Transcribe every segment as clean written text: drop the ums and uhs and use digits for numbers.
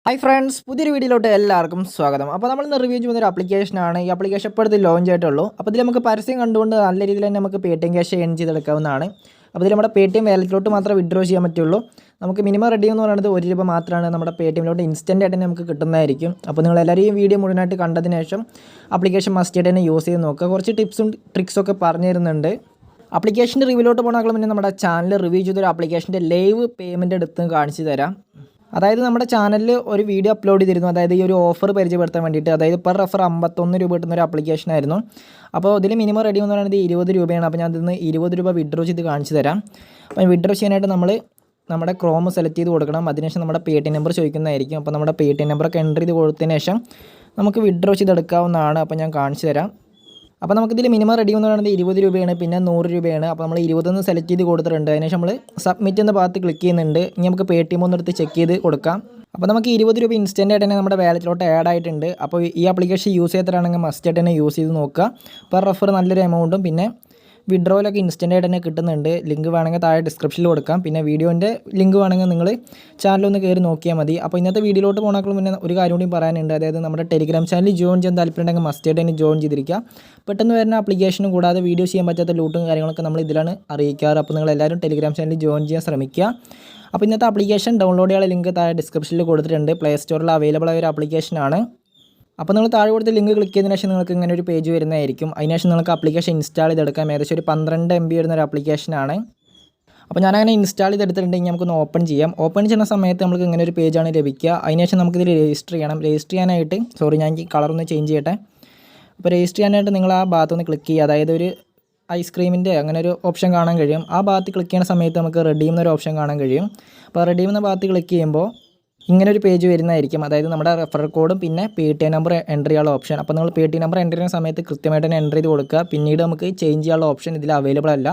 Hi friends, പുതിയൊരു വീഡിയോയിലോട്ട് എല്ലാവർക്കും സ്വാഗതം. അപ്പോൾ നമ്മൾ ഇന്ന് റിവ്യൂ ചെയ്യുന്ന ഒരു ആപ്ലിക്കേഷനാണ്. ഈ ആപ്ലിക്കേഷൻ ഇപ്പോൾ അടുത്ത് ലോഞ്ച് ആയിട്ടുള്ളൂ. അപ്പോൾ ഇതിൽ നമുക്ക് പരസ്യം കണ്ടുകൊണ്ട് നല്ല രീതിയിൽ തന്നെ നമുക്ക് പേടിഎം ക്യാഷ് ഏൺ ചെയ്തെടുക്കാവുന്നതാണ്. അപ്പോൾ ഇതിൽ നമ്മുടെ പേടിഎം വാലറ്റിലോട്ട് മാത്രമേ വിഡ്രോ ചെയ്യാൻ പറ്റുള്ളൂ. നമുക്ക് മിനിമം റെഡി എന്ന് പറയുന്നത് ₹1 മാത്രമാണ് നമ്മുടെ പേടിഎമ്മിലോട്ട് ഇൻസ്റ്റൻ്റ് ആയിട്ട് തന്നെ നമുക്ക് കിട്ടുന്നതായിരിക്കും. അപ്പോൾ നിങ്ങൾ എല്ലാവരും ഈ വീഡിയോ മുഴുവനായിട്ട് കണ്ടതിന് ശേഷം ആപ്ലിക്കേഷൻ മസ്റ്റ് ആയിട്ട് തന്നെ യൂസ് ചെയ്ത് നോക്കുക. കുറച്ച് ടിപ്സും ട്രിക്സൊക്കെ പറഞ്ഞു തരുന്നുണ്ട്. ആപ്ലിക്കേഷൻ്റെ റിവ്യൂലോട്ട് പോകണമെങ്കിൽ പിന്നെ നമ്മുടെ ചാനൽ റിവ്യൂ ചെയ്തൊരു ആപ്ലിക്കേഷൻ്റെ ലൈവ് പേയ്മെൻറ്റ് എടുത്ത് കാണിച്ചു തരാം. അതായത് നമ്മുടെ ചാനലിൽ ഒരു വീഡിയോ അപ്ലോഡ് ചെയ്തിരുന്നു. അതായത് ഈ ഒരു ഓഫർ പരിചയപ്പെടുത്താൻ വേണ്ടിയിട്ട്, അതായത് പെർ റെഫർ ₹51 കിട്ടുന്ന ഒരു ആപ്ലിക്കേഷൻ ആയിരുന്നു. അപ്പോൾ ഇതിൽ മിനിമം റെഡി എന്ന് പറയുന്നത് ₹20. അപ്പോൾ ഞാൻ ഇതിന് ₹20 വിഡ്രോ ചെയ്ത് കാണിച്ചു തരാം. അപ്പോൾ വിഡ്രോ ചെയ്യാനായിട്ട് നമ്മൾ നമ്മുടെ ക്രോം സെലക്ട് ചെയ്ത് കൊടുക്കണം. അതിനുശേഷം നമ്മുടെ പേടിഎം നമ്പർ ചോദിക്കുന്നതായിരിക്കും. അപ്പോൾ നമ്മുടെ പേടിഎം നമ്പറൊക്കെ എൻ്റർ ചെയ്ത് കൊടുത്തതിന് ശേഷം നമുക്ക് വിഡ്രോ ചെയ്തെടുക്കാവുന്നതാണ്. അപ്പോൾ ഞാൻ കാണിച്ചു തരാം. അപ്പോൾ നമുക്കിതിൽ മിനിമം റെഡി എന്ന് പറയുന്നത് ₹20, പിന്നെ ₹100. അപ്പോൾ നമ്മൾ 20 സെലക്ട് ചെയ്ത് കൊടുത്തിട്ടുണ്ട്. അതിനുശേഷം നമ്മൾ സബ്മിറ്റ് എന്ന ഭാഗത്ത് ക്ലിക്ക് ചെയ്യുന്നുണ്ട്. ഇനി നമുക്ക് പേടിഎം ഒന്ന് എടുത്ത് ചെക്ക് ചെയ്ത് കൊടുക്കാം. അപ്പോൾ നമുക്ക് ₹20 ഇൻസ്റ്റൻ്റ് ആയിട്ട് തന്നെ നമ്മുടെ വാലറ്റിലോട്ട് ആഡ് ആയിട്ടുണ്ട്. അപ്പോൾ ഈ ആപ്ലിക്കേഷൻ യൂസ് ചെയ്തിട്ടാണെങ്കിൽ മസ്റ്റ് ആയിട്ട് തന്നെ യൂസ് ചെയ്ത് നോക്കുക. പെർ റെഫർ നല്ലൊരു എമൗണ്ടും പിന്നെ വിഡ്രോയിലൊക്കെ ഇൻസ്റ്റൻ്റ് ആയിട്ട് തന്നെ കിട്ടുന്നുണ്ട്. ലിങ്ക് വേണമെങ്കിൽ താഴെ ഡിസ്ക്രിപ്ഷനിൽ കൊടുക്കാം. പിന്നെ വീഡിയോൻ്റെ ലിങ്ക് വേണമെങ്കിൽ നിങ്ങൾ ചാനലൊന്ന് കയറി നോക്കിയാൽ മതി. അപ്പോൾ ഇന്നത്തെ വീഡിയോയിലോട്ട് പോകണമെങ്കിൽ പിന്നെ ഒരു കാര്യം കൂടി പറയാനുണ്ട്. അതായത് നമ്മുടെ ടെലിഗ്രാം ചാനൽ ജോയിൻ ചെയ്യാൻ താല്പര്യമുണ്ടെങ്കിൽ മസ്റ്റ് ആയിട്ട് തന്നെ ജോയിൻ ചെയ്തിരിക്കുക. പെട്ടെന്ന് വരുന്ന ആപ്ലിക്കേഷനും കൂടാതെ വീഡിയോ ചെയ്യാൻ പറ്റാത്ത ലൂട്ടും കാര്യങ്ങളൊക്കെ നമ്മൾ ഇതിലാണ് അറിയിക്കാറ്. അപ്പോൾ നിങ്ങൾ എല്ലാവരും ടെലിഗ്രാം ചാനൽ ജോയിൻ ചെയ്യാൻ ശ്രമിക്കുക. അപ്പോൾ ഇന്നത്തെ ആപ്ലിക്കേഷൻ ഡൗൺലോഡ് ചെയ്യാനുള്ള ലിങ്ക് താഴെ ഡിസ്ക്രിപ്ഷനിൽ കൊടുത്തിട്ടുണ്ട്. പ്ലേ സ്റ്റോറിൽ അവൈലബിൾ ആയ ഒരു ആപ്ലിക്കേഷനാണ്. അപ്പോൾ നിങ്ങൾ താഴെ കൊടുത്ത ലിങ്ക് ക്ലിക്ക് ചെയ്തതിന് ശേഷം നിങ്ങൾക്ക് ഇങ്ങനെ ഒരു പേജ് വരുന്നതായിരിക്കും. അതിനുശേഷം നിങ്ങൾക്ക് ആപ്ലിക്കേഷൻ ഇൻസ്റ്റാൾ ചെയ്തെടുക്കാം. ഏകദേശം ഒരു 12 MB വരുന്ന ഒരു ആപ്ലിക്കേഷനാണ്. അപ്പോൾ ഞാനങ്ങനെ ഇൻസ്റ്റാൾ ചെയ്തെടുത്തിട്ടുണ്ടെങ്കിൽ നമുക്കൊന്ന് ഓപ്പൺ ചെയ്യാം. ഓപ്പൺ ചെയ്യുന്ന സമയത്ത് നമുക്ക് ഇങ്ങനെ ഒരു പേജാണ് ലഭിക്കുക. അതിനുശേഷം നമുക്കിതിൽ രജിസ്റ്റർ ചെയ്യണം. രജിസ്റ്റർ ചെയ്യാനായിട്ട് ഞാൻ ഈ കളറൊന്ന് ചേഞ്ച് ചെയ്യട്ടെ. അപ്പോൾ രജിസ്റ്റർ ചെയ്യാനായിട്ട് നിങ്ങൾ ആ ഭാഗത്തൊന്ന് ക്ലിക്ക് ചെയ്യുക. അതായത് ഒരു ഐസ്ക്രീമിൻ്റെ അങ്ങനെ ഒരു ഓപ്ഷൻ കാണാൻ കഴിയും. ആ ഭാഗത്ത് ക്ലിക്ക് ചെയ്യുന്ന സമയത്ത് നമുക്ക് റെഡീം എന്നൊരു ഓപ്ഷൻ കാണാൻ കഴിയും. അപ്പോൾ റെഡീം എന്ന ഭാഗത്ത് ക്ലിക്ക് ചെയ്യുമ്പോൾ ഇങ്ങനെ ഒരു പേജ് വരുന്നതായിരിക്കും. അതായത് നമ്മുടെ റെഫറൽ കോഡും പിന്നെ പേടിഎം നമ്പർ എൻ്റർ ചെയ്യാനുള്ള ഓപ്ഷൻ. അപ്പോൾ നിങ്ങൾ പേടിഎം നമ്പർ എൻ്റർ ചെയ്യുന്ന സമയത്ത് കൃത്യമായിട്ട് തന്നെ എൻ്റർ ചെയ്ത് കൊടുക്കുക. പിന്നീട് നമുക്ക് ചേഞ്ച് ചെയ്യാനുള്ള ഓപ്ഷൻ ഇതിൽ അവൈലബിൾ അല്ല.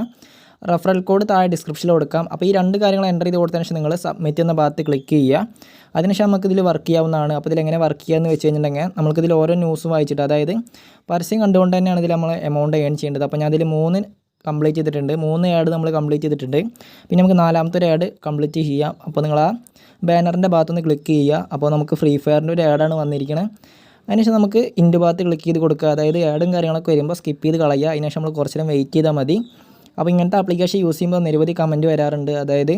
റെഫറൽ കോഡ് താഴെ ഡിസ്ക്രിപ്ഷനിൽ കൊടുക്കാം. അപ്പോൾ ഈ രണ്ട് കാര്യങ്ങൾ എൻ്റർ ചെയ്ത് കൊടുത്തതിന് ശേഷം നിങ്ങൾ സബ്മിറ്റ് എന്ന ഭാഗത്ത് ക്ലിക്ക് ചെയ്യുക. അതിനുശേഷം നമുക്കിതിൽ വർക്ക് ചെയ്യാവുന്നതാണ്. അപ്പോൾ ഇതിലെങ്ങനെ വർക്ക് ചെയ്യുകയെന്ന് വെച്ച് കഴിഞ്ഞിട്ടുണ്ടെങ്കിൽ നമുക്കിതിൽ ഓരോ ന്യൂസ് വായിച്ചിട്ട്, അതായത് പരസ്യം കണ്ടുകൊണ്ട് തന്നെയാണ് ഇതിൽ നമ്മൾ എമൗണ്ട് ഏൺ ചെയ്യേണ്ടത്. അപ്പോൾ ഞാൻ അതിൽ 3 കംപ്ലീറ്റ് ചെയ്തിട്ടുണ്ട്. 3 ആഡ് നമ്മൾ കംപ്ലീറ്റ് ചെയ്തിട്ടുണ്ട്. പിന്നെ നമുക്ക് 4ാമത്തെ ഒരു ആഡ് കംപ്ലീറ്റ് ചെയ്യാം. അപ്പോൾ നിങ്ങൾ ആ ബാനറിൻ്റെ ഭാഗത്തുനിന്ന് ക്ലിക്ക് ചെയ്യുക. അപ്പോൾ നമുക്ക് ഫ്രീ ഫയറിൻ്റെ ഒരു ആഡാണ് വന്നിരിക്കുന്നത്. അതിനുശേഷം നമുക്ക് ഇൻ്റെ ഭാഗത്ത് ക്ലിക്ക് ചെയ്ത് കൊടുക്കുക. അതായത് ആഡും കാര്യങ്ങളൊക്കെ വരുമ്പോൾ സ്കിപ്പ് ചെയ്ത് കളയുക. അതിനുശേഷം നമ്മൾ കുറച്ച് നേരം വെയിറ്റ് ചെയ്താൽ മതി. അപ്പോൾ ഇങ്ങനത്തെ ആപ്ലിക്കേഷൻ യൂസ് ചെയ്യുമ്പോൾ നിരവധി കമൻറ്റ് വരാറുണ്ട്, അതായത്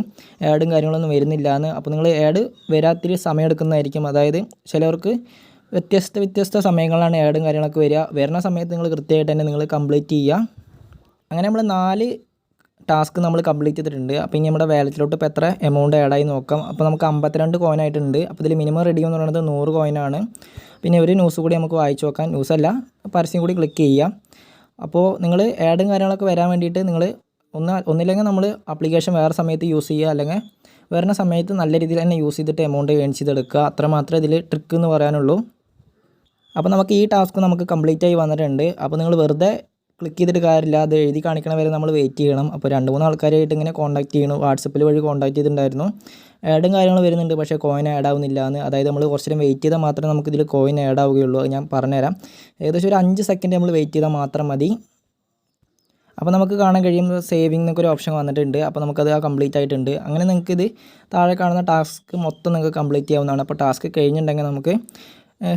ആഡും കാര്യങ്ങളൊന്നും വരുന്നില്ല എന്ന്. അപ്പോൾ നിങ്ങൾ ആഡ് വരാത്തിരി സമയം എടുക്കുന്നതായിരിക്കും. അതായത് ചിലവർക്ക് വ്യത്യസ്ത സമയങ്ങളിലാണ് ആഡും കാര്യങ്ങളൊക്കെ വരുന്ന സമയത്ത് നിങ്ങൾ കൃത്യമായിട്ട് തന്നെ നിങ്ങൾ കംപ്ലീറ്റ് ചെയ്യുക. അങ്ങനെ നമ്മൾ 4 ടാസ്ക് നമ്മൾ കംപ്ലീറ്റ് ചെയ്തിട്ടുണ്ട്. അപ്പോൾ ഇനി നമ്മുടെ വാലറ്റിലോട്ട് ഇപ്പോൾ എത്ര എമൗണ്ട് ആഡായി നോക്കാം. അപ്പോൾ നമുക്ക് 52 കോയിൻ ആയിട്ടുണ്ട്. അപ്പോൾ ഇതിൽ മിനിമം റെഡി എന്ന് പറയുന്നത് 100 കോയിനാണ്. പിന്നെ ഒരു ന്യൂസ് കൂടി നമുക്ക് വായിച്ച് നോക്കാം. ന്യൂസല്ല, പരസ്യം കൂടി ക്ലിക്ക് ചെയ്യാം. അപ്പോൾ നിങ്ങൾ ആഡും കാര്യങ്ങളൊക്കെ വരാൻ വേണ്ടിയിട്ട് നിങ്ങൾ ഒന്നില്ലെങ്കിൽ നമ്മൾ ആപ്ലിക്കേഷൻ വേറെ സമയത്ത് യൂസ് ചെയ്യുക, അല്ലെങ്കിൽ വരുന്ന സമയത്ത് നല്ല രീതിയിൽ തന്നെ യൂസ് ചെയ്തിട്ട് എമൗണ്ട് ഏൺ ചെയ്തെടുക്കുക. അത്ര മാത്രമേ ഇതിൽ ട്രിക്ക് എന്ന് പറയാനുള്ളൂ. അപ്പോൾ നമുക്ക് ഈ ടാസ്ക് നമുക്ക് കംപ്ലീറ്റ് ആയി വന്നിട്ടുണ്ട്. അപ്പോൾ നിങ്ങൾ വെറുതെ ക്ലിക്ക് ചെയ്തിട്ട് കാര്യമില്ല, അത് എഴുതി കാണിക്കണ വരെ നമ്മൾ വെയിറ്റ് ചെയ്യണം. അപ്പോൾ 2-3 ആൾക്കാരായിട്ട് ഇങ്ങനെ കോൺടാക്ട് ചെയ്യണം. വാട്സപ്പിൽ വഴി കോൺടാക്ട് ചെയ്തിട്ടുണ്ടായിരുന്നു. ആഡും കാര്യങ്ങൾ വരുന്നുണ്ട്, പക്ഷേ കോയിൻ ആഡ് ആവുന്നില്ല എന്ന്. അതായത് നമ്മൾ കുറച്ച് നേരം വെയിറ്റ് ചെയ്താൽ മാത്രമേ നമുക്കിതിൽ കോയിൻ ആഡ് ആവുകയുള്ളൂ. ഞാൻ പറഞ്ഞുതരാം. ഏകദേശം ഒരു 5 സെക്കൻഡ് നമ്മൾ വെയിറ്റ് ചെയ്താൽ മാത്രം മതി. അപ്പോൾ നമുക്ക് കാണാൻ കഴിയും സേവിങ് എന്നൊക്കെ ഒരു ഓപ്ഷൻ വന്നിട്ടുണ്ട്. അപ്പോൾ നമുക്കത് കംപ്ലീറ്റ് ആയിട്ടുണ്ട്. അങ്ങനെ നിങ്ങൾക്കിത് താഴെ കാണുന്ന ടാസ്ക് മൊത്തം നിങ്ങൾക്ക് കംപ്ലീറ്റ് ചെയ്യാവുന്നതാണ്. അപ്പോൾ ടാസ്ക് കഴിഞ്ഞിട്ടുണ്ടെങ്കിൽ നമുക്ക്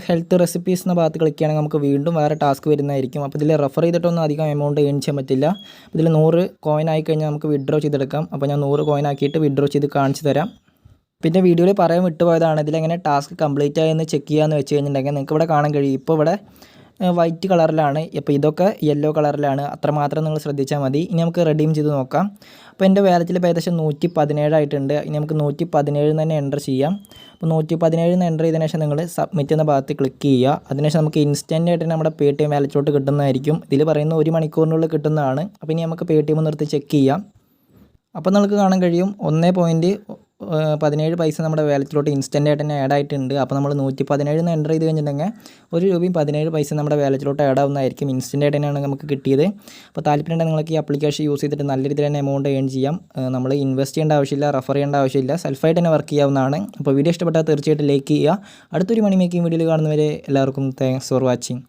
ഹെൽത്ത് റെസിപ്പീസ് എന്ന ഭാഗത്ത് ക്ലിക്ക് ചെയ്യുകയാണെങ്കിൽ നമുക്ക് വീണ്ടും വേറെ ടാസ്ക് വരുന്നതായിരിക്കും. അപ്പോൾ ഇതിൽ റെഫർ ചെയ്തിട്ടൊന്നും അധികം എമൗണ്ട് ഏൺ ചെയ്യാൻ പറ്റില്ല. ഇതിൽ 100 കോയിൻ ആയി കഴിഞ്ഞാൽ നമുക്ക് വിഡ്രോ ചെയ്തെടുക്കാം. അപ്പോൾ ഞാൻ 100 കോയിൻ ആക്കിയിട്ട് വിഡ്രോ ചെയ്ത് കാണിച്ചു തരാം. പിന്നെ വീഡിയോയിൽ പറയാൻ വിട്ടുപോയതാണ്, ഇതിലെങ്ങനെ ടാസ്ക് കംപ്ലീറ്റ് ആയെന്ന് ചെക്ക് ചെയ്യാമെന്ന് വെച്ച് കഴിഞ്ഞിട്ടുണ്ടെങ്കിൽ നിങ്ങൾക്ക് ഇവിടെ കാണാൻ കഴിയും. ഇപ്പോൾ ഇവിടെ വൈറ്റ് കളറിലാണ്, ഇപ്പോൾ ഇതൊക്കെ യെല്ലോ കളറിലാണ്. അത്രമാത്രം നിങ്ങൾ ശ്രദ്ധിച്ചാൽ മതി. ഇനി നമുക്ക് റെഡീം ചെയ്ത് നോക്കാം. അപ്പോൾ എൻ്റെ വാലറ്റിൽ ഏകദേശം 117 ആയിട്ടുണ്ട്. ഇനി നമുക്ക് 117 തന്നെ എൻ്റർ ചെയ്യാം. അപ്പോൾ 117 എൻ്റർ ചെയ്തതിനു ശേഷം നിങ്ങൾ സബ്മിറ്റ് എന്ന ഭാഗത്ത് ക്ലിക്ക് ചെയ്യുക. അതിനുശേഷം നമുക്ക് ഇൻസ്റ്റൻ്റ് ആയിട്ട് നമ്മുടെ പേടിഎം വാലറ്റിലോട്ട് കിട്ടുന്നതായിരിക്കും. ഇതിൽ പറയുന്ന 1 മണിക്കൂറിനുള്ളിൽ കിട്ടുന്നതാണ്. അപ്പോൾ ഇനി നമുക്ക് പേടിഎം നിർത്തി ചെക്ക് ചെയ്യാം. അപ്പോൾ നിങ്ങൾക്ക് കാണാൻ കഴിയും 1.17 പൈസ നമ്മുടെ വാലറ്റിലോട്ട് ഇൻസ്റ്റൻ്റ് ആയിട്ട് തന്നെ ആഡ് ആയിട്ടുണ്ട്. അപ്പോൾ നമ്മൾ 117 എൻ്റർ ചെയ്ത് കഴിഞ്ഞിട്ടുണ്ടെങ്കിൽ ₹1.17 നമ്മുടെ വാലറ്റിലോട്ട് ആഡ് ആവുന്നതായിരിക്കും. ഇൻസ്റ്റൻ്റ് ആയിട്ട് തന്നെയാണ് നമുക്ക് കിട്ടിയത്. അപ്പോൾ താല്പര്യമുണ്ടെങ്കിൽ നിങ്ങൾക്ക് ഈ ആപ്ലിക്കേഷൻ യൂസ് ചെയ്തിട്ട് നല്ല രീതിയിൽ തന്നെ എമൗണ്ട് ഏൺ ചെയ്യാം. നമ്മൾ ഇൻവെസ്റ്റ് ചെയ്യേണ്ട ആവശ്യമില്ല, റെഫർ ചെയ്യേണ്ട ആവശ്യമില്ല, സെൽഫായിട്ട് തന്നെ വർക്ക് ചെയ്യാവുന്നതാണ്. അപ്പോൾ വീഡിയോ ഇഷ്ടപ്പെട്ടാൽ തീർച്ചയായിട്ടും ലൈക്ക് ചെയ്യുക. അടുത്തൊരു മണി മേക്കിംഗ് വീഡിയോയിൽ കാണുന്നവരെ എല്ലാവർക്കും താങ്ക്സ് ഫോർ വാച്ചിങ്.